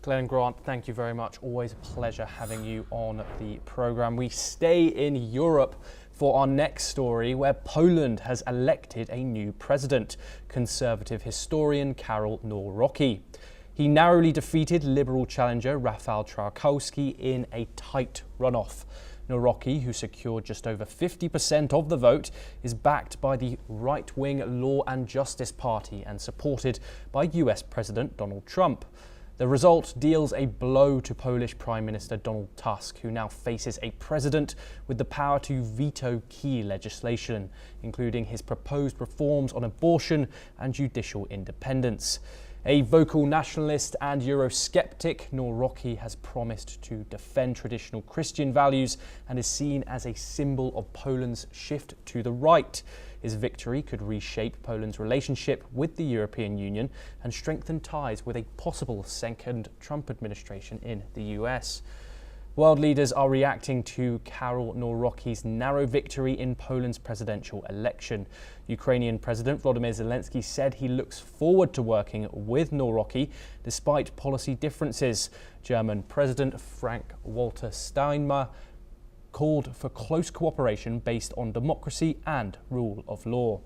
Glenn and Grant, thank you very much. Always a pleasure having you on the programme. We stay in Europe for our next story, where Poland has elected a new president, Conservative historian Karol Nawrocki. He narrowly defeated Liberal challenger Rafał Trzaskowski in a tight runoff. Nawrocki, who secured just over 50% of the vote, is backed by the right-wing Law and Justice Party and supported by US President Donald Trump. The result deals a blow to Polish Prime Minister Donald Tusk, who now faces a president with the power to veto key legislation, including his proposed reforms on abortion and judicial independence. A vocal nationalist and Eurosceptic, Nawrocki has promised to defend traditional Christian values and is seen as a symbol of Poland's shift to the right. His victory could reshape Poland's relationship with the European Union and strengthen ties with a possible second Trump administration in the US. World leaders are reacting to Karol Nawrocki's narrow victory in Poland's presidential election. Ukrainian President Volodymyr Zelensky said he looks forward to working with Nawrocki despite policy differences. German President Frank-Walter Steinmeier called for close cooperation based on democracy and rule of law.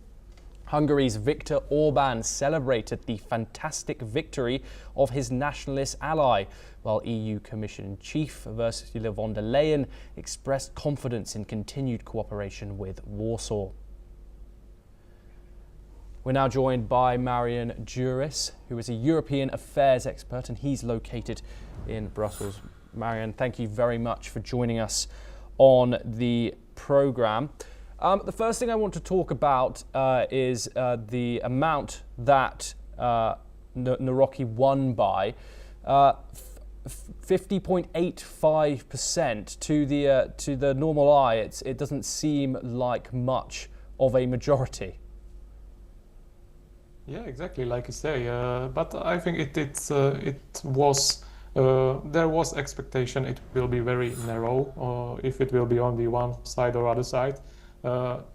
Hungary's Viktor Orbán celebrated the fantastic victory of his nationalist ally, while EU Commission Chief Ursula von der Leyen expressed confidence in continued cooperation with Warsaw. We're now joined by Marian Juris, who is a European affairs expert, and he's located in Brussels. Marian, thank you very much for joining us on the programme. The first thing I want to talk about is the amount that Nawrocki won by, 50.85% to the normal eye. It doesn't seem like much of a majority. Yeah, exactly, like you say. But I think there was expectation it will be very narrow, if it will be on the one side or other side.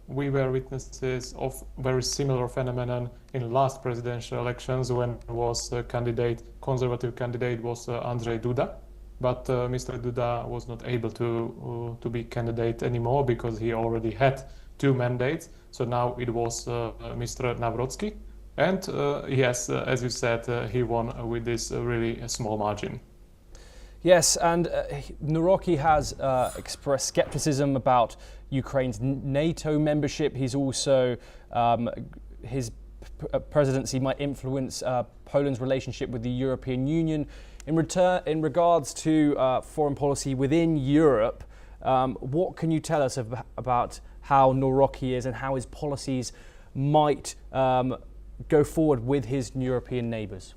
We were witnesses of very similar phenomenon in last presidential elections when was conservative candidate was Andrzej Duda, but Mr. Duda was not able to be candidate anymore because he already had 2 mandates. So now it was Mr. Nawrocki, and yes, as you said, he won with this really small margin. Yes, and Nawrocki has expressed skepticism about Ukraine's NATO membership. He's also, his presidency might influence Poland's relationship with the European Union. In regards to foreign policy within Europe, what can you tell us about how Nawrocki is and how his policies might go forward with his European neighbours?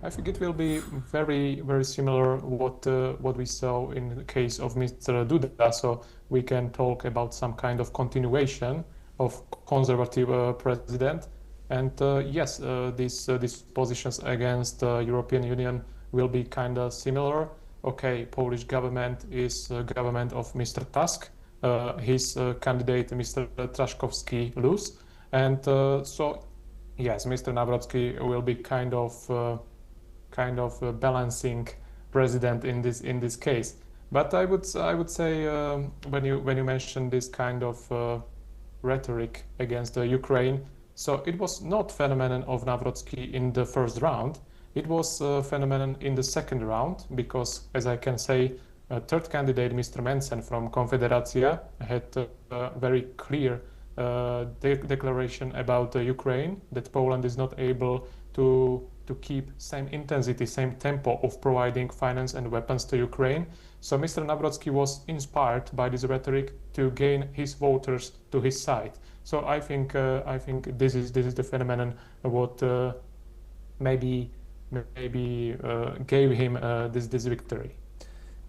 I think it will be very, very similar what we saw in the case of Mr. Duda. So we can talk about some kind of continuation of conservative president. And yes, these positions against the European Union will be kind of similar. Okay, Polish government is government of Mr. Tusk. His candidate, Mr. Trzaskowski, lose. And so, yes, Mr. Nawrocki will be kind of balancing president in this case. But I would say when you mention this kind of rhetoric against Ukraine, so it was not phenomenon of Nawrocki in the first round. It was a phenomenon in the second round because, as I can say, third candidate, Mr. Mencen from Konfederacja, had a very clear declaration about Ukraine, that Poland is not able to keep same intensity, same tempo of providing finance and weapons to Ukraine. So Mr. Nawrocki was inspired by this rhetoric to gain his voters to his side. So I think this is the phenomenon what maybe gave him this victory.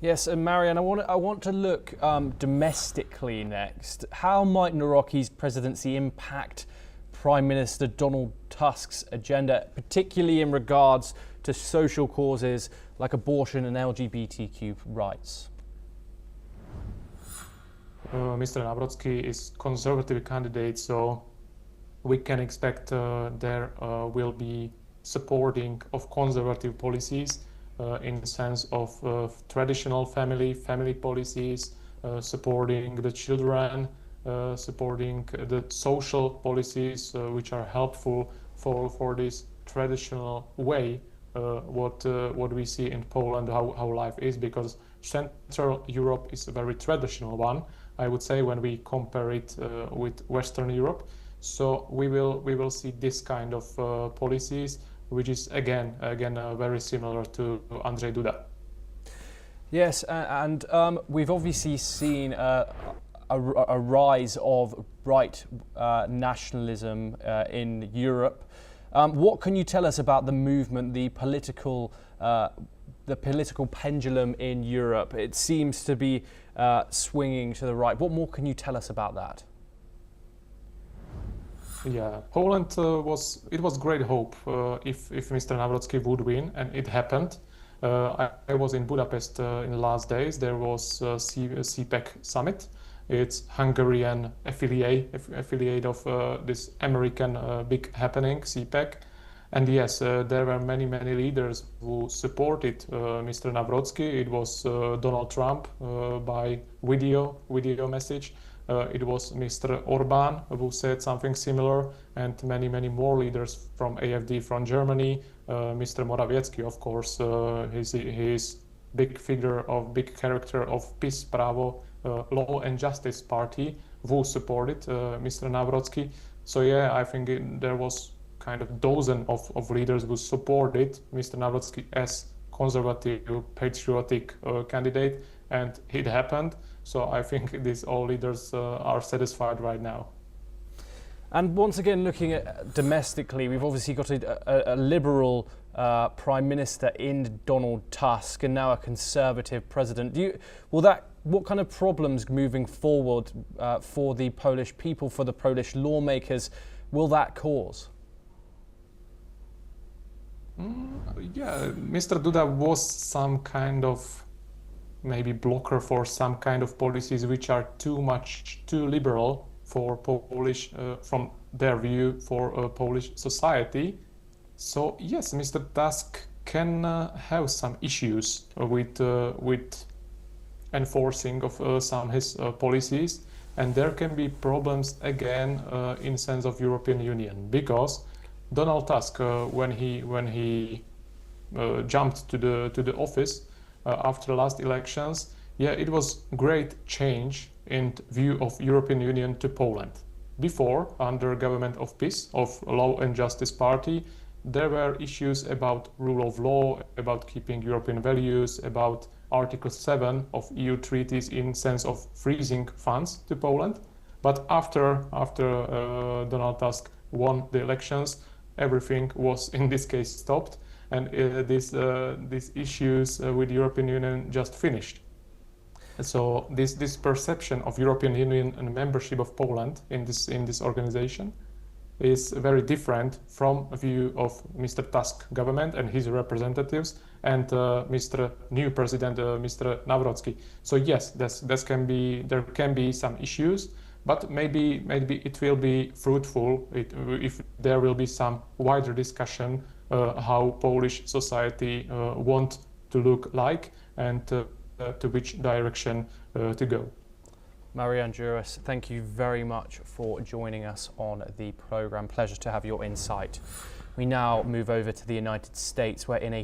Yes, and Marian, I want to look domestically next. How might Nawrocki's presidency impact Prime Minister Donald Tusk's agenda, particularly in regards to social causes like abortion and LGBTQ rights? Mr. Nawrocki is conservative candidate, so we can expect there will be supporting of conservative policies in the sense of traditional family policies, supporting the children, supporting the social policies which are helpful for this traditional way what we see in Poland, how life is, because Central Europe is a very traditional one, I would say, when we compare it with Western Europe. So we will see this kind of policies, which is again very similar to Andrzej Duda. Yes, and we've obviously seen a rise of right nationalism in Europe. What can you tell us about the movement, the political pendulum in Europe? It seems to be swinging to the right. What more can you tell us about that? Yeah, Poland was great hope if Mr. Nawrocki would win, and it happened. I was in Budapest in the last days. There was CPEC summit. It's Hungarian affiliate of this American big happening, CPEC. And yes, there were many leaders who supported Mr. Nawrocki. It was Donald Trump by video message. It was Mr. Orbán who said something similar, and many more leaders from AfD from Germany. Mr. Morawiecki, of course, he's big figure of big character of PiS Pravo, Law and Justice Party, who supported Mr. Nawrocki. So yeah, I think there was kind of dozen of leaders who supported Mr. Nawrocki as conservative, patriotic candidate, and it happened. So I think these all leaders are satisfied right now. And once again, looking at domestically, we've obviously got a liberal prime minister in Donald Tusk, and now a conservative president. What kind of problems moving forward for the Polish people, for the Polish lawmakers, will that cause? Yeah, Mr. Duda was some kind of maybe blocker for some kind of policies which are too liberal for Polish, from their view, for Polish society. So yes, Mr. Tusk can have some issues with enforcing of some his policies, and there can be problems again in sense of European Union, because Donald Tusk, when he jumped to the office after the last elections, yeah, it was great change in view of European Union to Poland. Before, under government of PiS, of Law and Justice Party, there were issues about rule of law, about keeping European values, about Article 7 of EU treaties in sense of freezing funds to Poland. But after Donald Tusk won the elections, everything was in this case stopped, and these issues with the European Union just finished. So this perception of European Union and membership of Poland in this organization is very different from a view of Mr. Tusk government and his representatives and Mr. new president, Mr. Nawrocki. So yes, there can be some issues, but maybe it will be fruitful if there will be some wider discussion how Polish society want to look like, and to which direction to go. Marian Juras, thank you very much for joining us on the programme. Pleasure to have your insight. We now move over to the United States, where in a